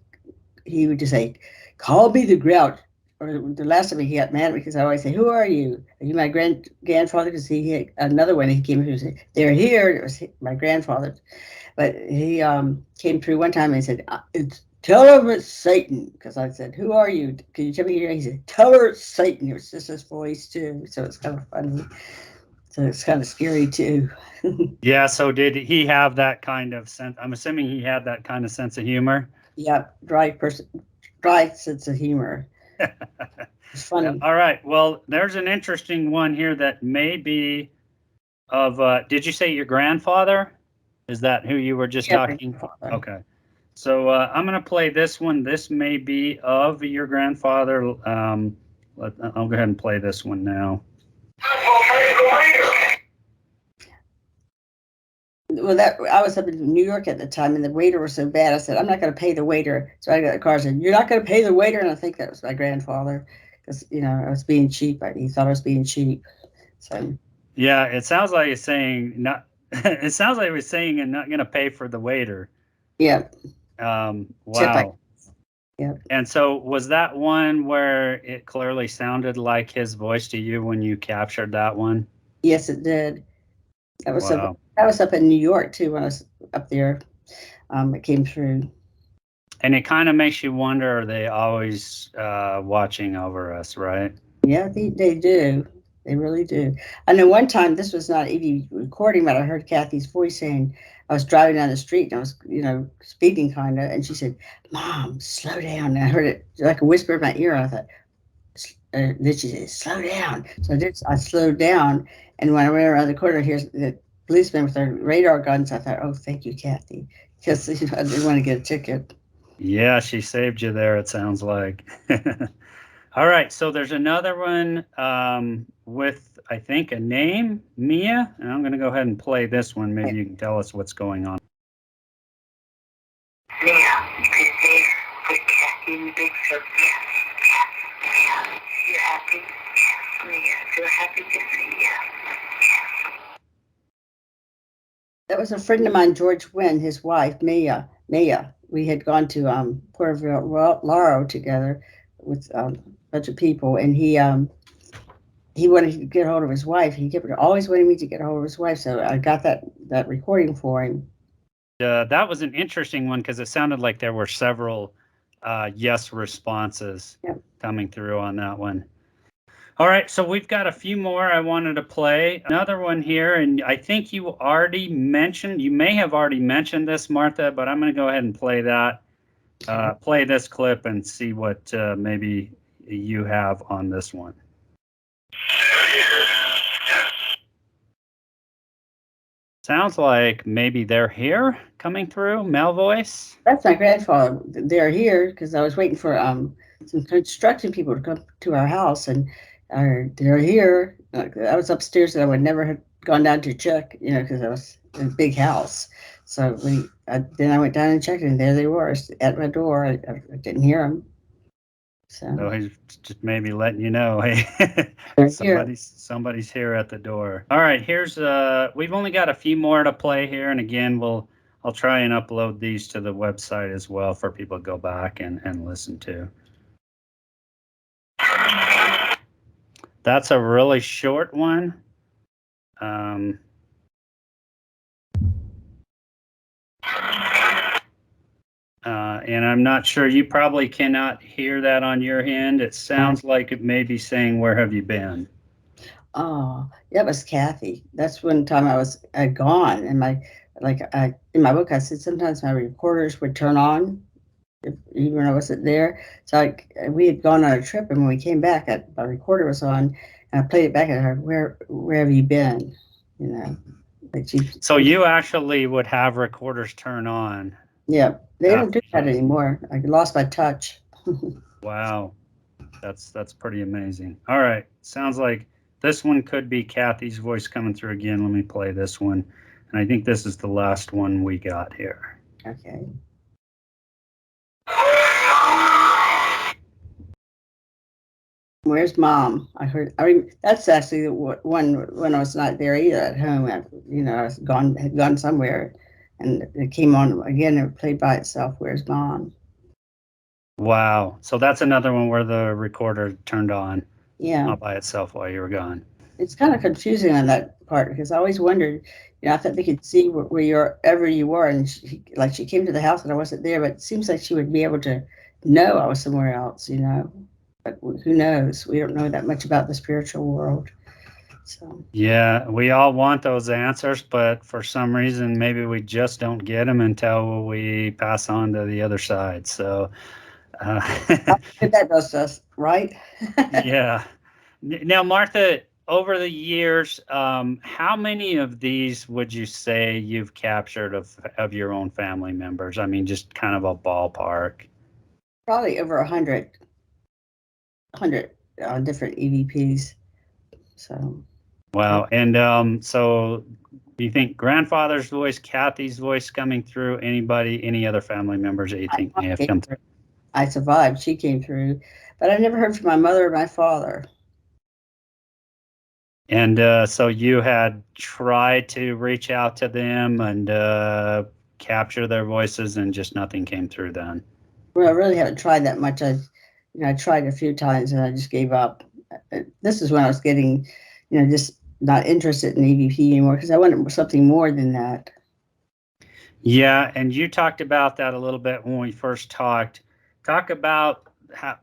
he would just say, "Call me the Grouch." Or the last time he got mad because I always say, "Who are you? Are you my grandfather?" Because he had another one. He came through and said, "They're here." It was my grandfather, but he came through one time and he said, "It's tell her it's Satan. Because I said, who are you? Can you tell me your name? He said, tell her it's Satan. It was just his voice, too. So it's kind of funny. So it's kind of scary, too. Yeah, so did he have that kind of sense? I'm assuming he had that kind of sense of humor. Yeah, dry sense of humor. It's funny. All right. Well, there's an interesting one here that may be of, did you say your grandfather? Is that who you were just Yeah, my talking? grandfather. Okay. So I'm going to play this one. This may be of your grandfather. I'll go ahead and play this one now. Well, that I was up in New York at the time, and the waiter was so bad. I said, "I'm not going to pay the waiter." So I got the car. And said, "You're not going to pay the waiter," and I think that was my grandfather, because I was being cheap. He thought I was being cheap. So Yeah, it sounds like it's saying not. It sounds like it was saying I'm not going to pay for the waiter. yeah, tip. Wow. Yeah. And so was that one where it clearly sounded like his voice to you when you captured that one? Yes, it did. Wow. That was up in New York too when I was up there. It came through. And it kind of makes you wonder, are they always watching over us, right? Yeah, they do. They really do. I know one time, this was not even recording, but I heard Cathy's voice saying, I was driving down the street and I was, speeding kind of, and she said, "Mom, slow down." And I heard it like a whisper in my ear. I thought, then she said, "Slow down." So I did. I slowed down, and when I went around the corner, here's the policeman with their radar guns. I thought, "Oh, thank you, Cathy," because I didn't want to get a ticket. Yeah, she saved you there, it sounds like. All right, so there's another one with, I think, a name, Mia, and I'm going to go ahead and play this one. Maybe you can tell us what's going on. Mia, is there with Cathy in the big circle? Yes. Mia, you happy? Yes. Mia, so happy to see you. That was a friend of mine, George Wynn, his wife, Mia. Mia. We had gone to Puerto Laro together with a bunch of people, and he wanted to get a hold of his wife. He kept always wanting me to get a hold of his wife, so I got that recording for him. That was an interesting one because it sounded like there were several yes responses coming through on that one. All right, so we've got a few more I wanted to play. Another one here, and I think you may have already mentioned this, Martha, but I'm going to go ahead and play that. Play this clip and see what maybe you have on this one. Sounds like maybe they're here coming through, male voice. That's my grandfather. They're here because I was waiting for some construction people to come to our house, and they're here. I was upstairs, and I would never have gone down to check, because I was in a big house. So then I went down and checked, and there they were at my door. I didn't hear them. So he's just maybe letting you know, hey, somebody's here at the door. All right, here's we've only got a few more to play here, and again, I'll try and upload these to the website as well for people to go back and listen to. That's a really short one. And I'm not sure, you probably cannot hear that on your end. It sounds like it may be saying, "Where have you been?" Oh, that was Cathy. That's one time I was gone, and in my book I said sometimes my recorders would turn on even when I wasn't there. So we had gone on a trip, and when we came back, my recorder was on, and I played it back at her. Where have you been? So you actually would have recorders turn on. Yeah, they don't do that anymore. I lost my touch. Wow, that's pretty amazing. All right, sounds like this one could be Cathy's voice coming through again. Let me play this one, and I think this is the last one we got here. Okay. Where's Mom? That's actually the one when I was not there either at home. I was had gone somewhere, and it came on again and played by itself. Where's Mom? Wow. So that's another one where the recorder turned on. Yeah. Not by itself while you were gone. It's kind of confusing on that part because I always wondered, I thought they could see where ever you were, and she came to the house and I wasn't there, but it seems like she would be able to know I was somewhere else, But who knows? We don't know that much about the spiritual world. So Yeah, we all want those answers, but for some reason, maybe we just don't get them until we pass on to the other side. So, uh, that does us, right? yeah. Now, Martha, over the years, how many of these would you say you've captured of your own family members? I mean, just kind of a ballpark. Probably over 100 different EVPs. So, Wow. And so do you think grandfather's voice, Cathy's voice coming through, any other family members that you I think may have come through? I survived. She came through, but I never heard from my mother or my father. And so you had tried to reach out to them and capture their voices, and just nothing came through then. Well, I really haven't tried that much. I tried a few times and I just gave up. This is when I was getting, just not interested in EVP anymore because I wanted something more than that. Yeah, and you talked about that a little bit when we first talked. Talk about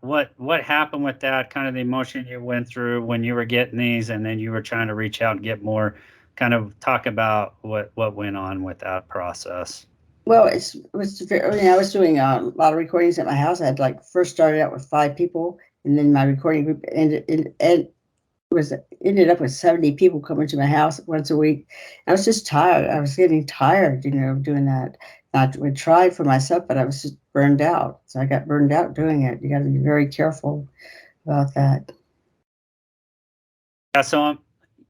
what happened with that, kind of the emotion you went through when you were getting these, and then you were trying to reach out and get more. Kind of talk about what went on with that process. Well, it was very, I was doing a lot of recordings at my house. I had first started out with 5 people, and then my recording group ended up with 70 people coming to my house once a week. I was just tired. I was getting tired, of doing that. I would try for myself, but I was just burned out. So I got burned out doing it. You got to be very careful about that.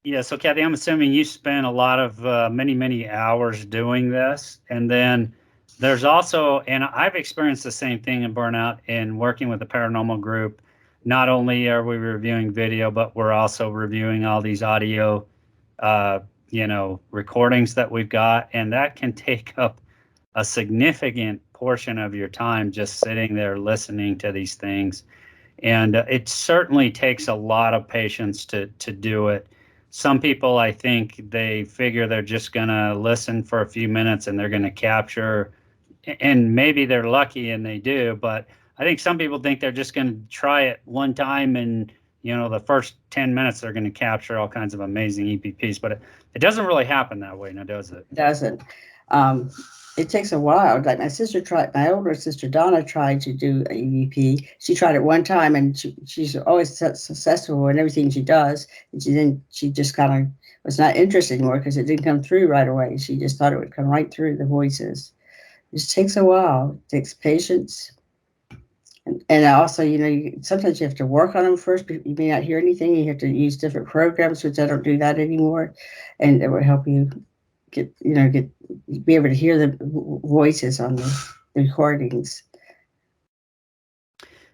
Yeah, so Cathy, I'm assuming you spent a lot of many hours doing this, and then there's also, and I've experienced the same thing in burnout in working with the paranormal group. Not only are we reviewing video, but we're also reviewing all these audio, recordings that we've got, and that can take up a significant portion of your time just sitting there listening to these things. And it certainly takes a lot of patience to do it. Some people, I think, they figure they're just going to listen for a few minutes and they're going to capture, and maybe they're lucky and they do, but I think some people think they're just going to try it one time and the first 10 minutes they're going to capture all kinds of amazing EPPs, but it doesn't really happen that way now, does it? It doesn't. It takes a while. Like my older sister Donna tried to do a EVP. She tried it one time and she's always successful in everything she does. And she just kind of was not interested anymore because it didn't come through right away. She just thought it would come right through the voices. It just takes a while. It takes patience. And also, sometimes you have to work on them first. You may not hear anything. You have to use different programs, which I don't do that anymore. And it will help you be able to hear the voices on the recordings.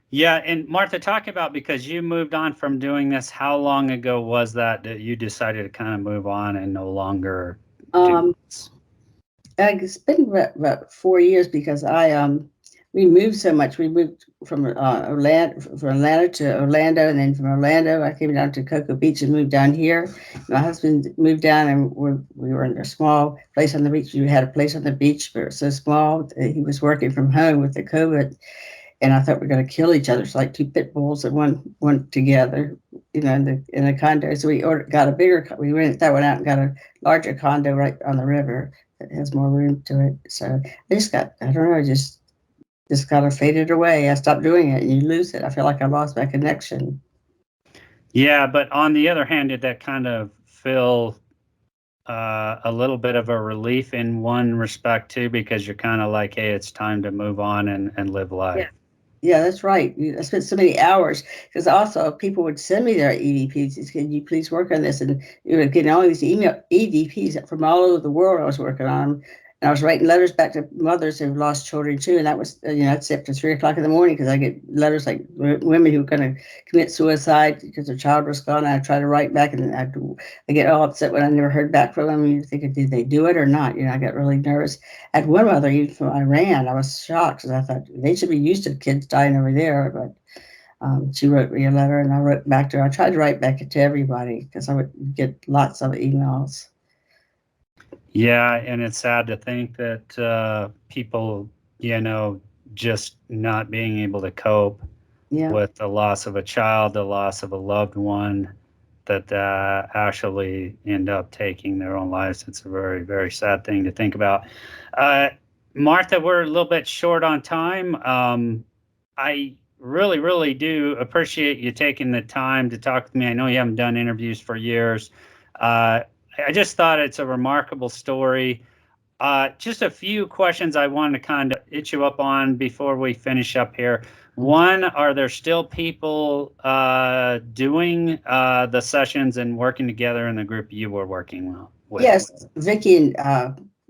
Yeah, and Martha, talk about, because you moved on from doing this, how long ago was that you decided to kind of move on and no longer do this? It's been about 4 years because we moved so much. We moved from Atlanta to Orlando, and then from Orlando I came down to Cocoa Beach and moved down here. My husband moved down, and we were in a small place on the beach. We had a place on the beach, but it was so small. He was working from home with the COVID, and I thought we were going to kill each other. It's like two pit bulls that went together, in a condo. So we we rented that one out and got a larger condo right on the river that has more room to it. So I don't know, just kind of faded away. I stopped doing it, and you lose it. I feel like I lost my connection. Yeah, but on the other hand, did that kind of feel a little bit of a relief in one respect too, because you're kind of like, hey, it's time to move on and live life? Yeah, that's right. I spent so many hours because also people would send me their EVPs. Can you please work on this? And you were getting all these email EVPs from all over the world. I was working on them. And I was writing letters back to mothers who've lost children too. And that was, that's after 3 o'clock in the morning because I get letters like women who are going to commit suicide because their child was gone. And I try to write back, and I get all upset when I never heard back from them. You think, did they do it or not? I got really nervous. I had one mother even from Iran. I was shocked because I thought they should be used to kids dying over there, but She wrote me a letter, and I wrote back to her. I tried to write back to everybody because I would get lots of emails. Yeah, and it's sad to think that people, just not being able to cope Yeah. with the loss of a child, the loss of a loved one, that actually end up taking their own lives. It's a very, very sad thing to think about. Uh, Martha, we're a little bit short on time. I really, really do appreciate you taking the time to talk with me. I know you haven't done interviews for years. Uh, I just thought it's a remarkable story. Just a few questions I wanted to kind of itch you up on before we finish up here. One, are there still people doing the sessions and working together in the group you were working with? Yes, Vicki and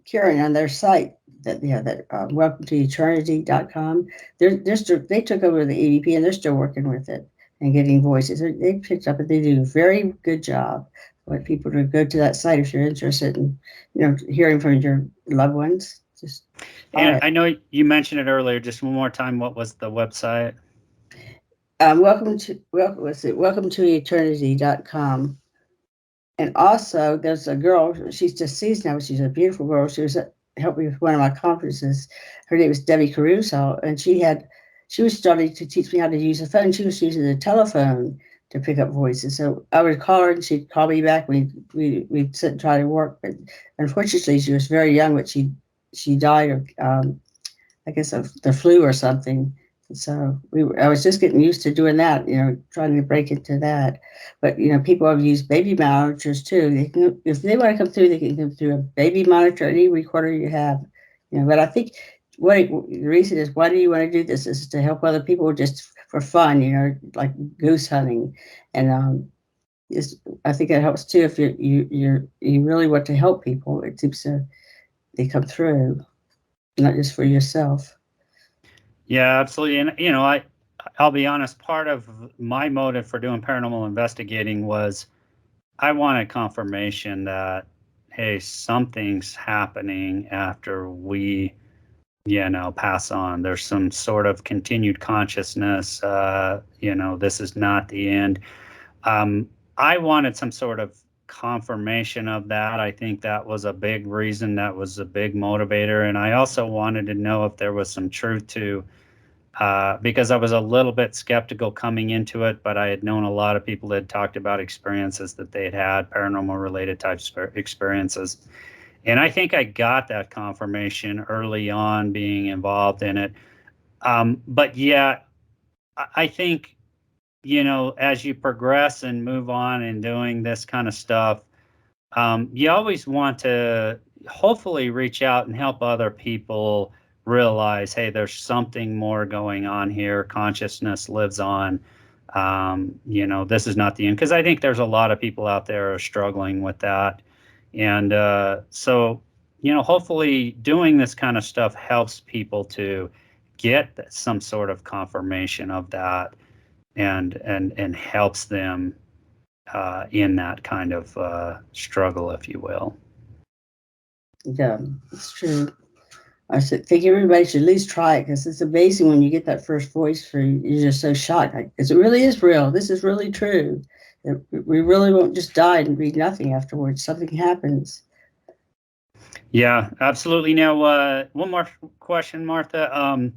Karen on their site that welcome to eternity.com. They took over the EVP and they're still working with it and getting voices. They picked up and they do a very good job. I want people to go to that site if you're interested in, hearing from your loved ones. Just And I know you mentioned it earlier. Just one more time, what was the website? welcome to eternity.com. And also, there's a girl, she's deceased now, but she's a beautiful girl. She was helped me with one of my conferences. Her name was Debbie Caruso, and she was starting to teach me how to use the phone. She was using the telephone to pick up voices. So I would call her, and she'd call me back. We'd sit and try to work. But unfortunately, she was very young, but she died of, I guess, of the flu or something. So I was just getting used to doing that, trying to break into that. But people have used baby monitors too. They can, if they want to come through, they can come through a baby monitor, any recorder you have. But I think the reason is, why do you want to do this? Is to help other people, just for fun, like goose hunting, and I think it helps too if you really want to help people. It seems they come through, not just for yourself. Yeah, absolutely. And I'll be honest, part of my motive for doing paranormal investigating was I wanted confirmation that, hey, something's happening after we, pass on. There's some sort of continued consciousness. This is not the end. I wanted some sort of confirmation of that. I think that was a big reason. That was a big motivator. And I also wanted to know if there was some truth to, because I was a little bit skeptical coming into it, but I had known a lot of people that had talked about experiences that they had, paranormal related types of experiences. And I think I got that confirmation early on being involved in it. But yeah, I think, as you progress and move on and doing this kind of stuff, you always want to hopefully reach out and help other people realize, hey, there's something more going on here. Consciousness lives on. This is not the end. Because I think there's a lot of people out there who are struggling with that. And so, hopefully doing this kind of stuff helps people to get some sort of confirmation of that and helps them in that kind of struggle, if you will. Yeah, it's true. I think everybody should at least try it, because it's amazing when you get that first voice for you. You're just so shocked, because it really is real. This is really true. We really won't just die and be nothing afterwards. Something happens. Yeah, absolutely. Now, one more question, Martha.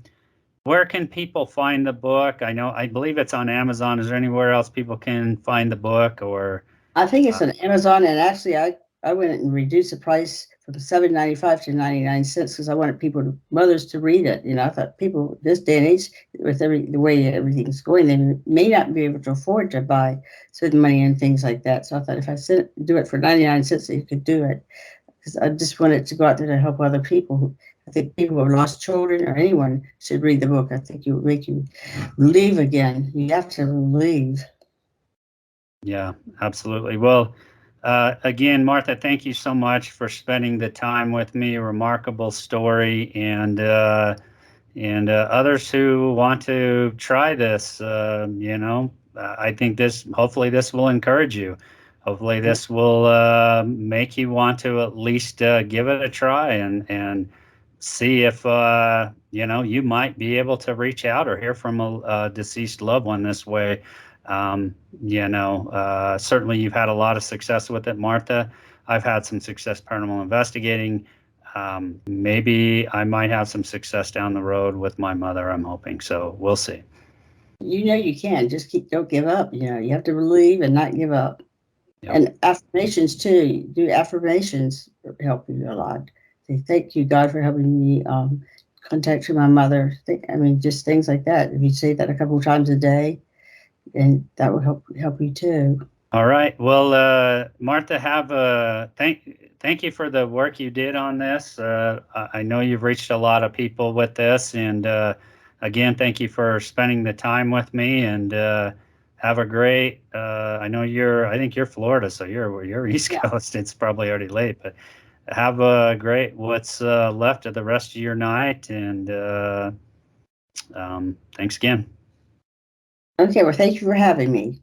Where can people find the book? I believe it's on Amazon. Is there anywhere else people can find the book? Or I think it's on Amazon, and actually, I went and reduced the price from $7.95 to 99 cents, because I wanted mothers to read it. I thought people this day and age, with the way everything's going, they may not be able to afford to buy certain money and things like that. So I thought if I do it for 99 cents, you could do it, because I just wanted to go out there to help other people. I think people who have lost children, or anyone, should read the book. I think it would make you believe again. You have to believe. Yeah, absolutely. Well, again, Martha, thank you so much for spending the time with me. A remarkable story, and others who want to try this, I think hopefully this will encourage you. Hopefully this will make you want to at least give it a try and see if you might be able to reach out or hear from a deceased loved one this way. Certainly you've had a lot of success with it, Martha. I've had some success paranormal investigating. Maybe I might have some success down the road with my mother, I'm hoping. So we'll see. You can. Just don't give up. You have to believe and not give up. Yep. And affirmations too. Do affirmations help you a lot. Say, thank you, God, for helping me contact my mother. Just things like that. If you say that a couple of times a day, and that will help you too. All right. Well, Martha, thank you for the work you did on this. I know you've reached a lot of people with this, and again, thank you for spending the time with me. And have a great. I think you're Florida, so you're East Coast. It's probably already late, but have a great what's left of the rest of your night. And thanks again. Okay. Well, thank you for having me.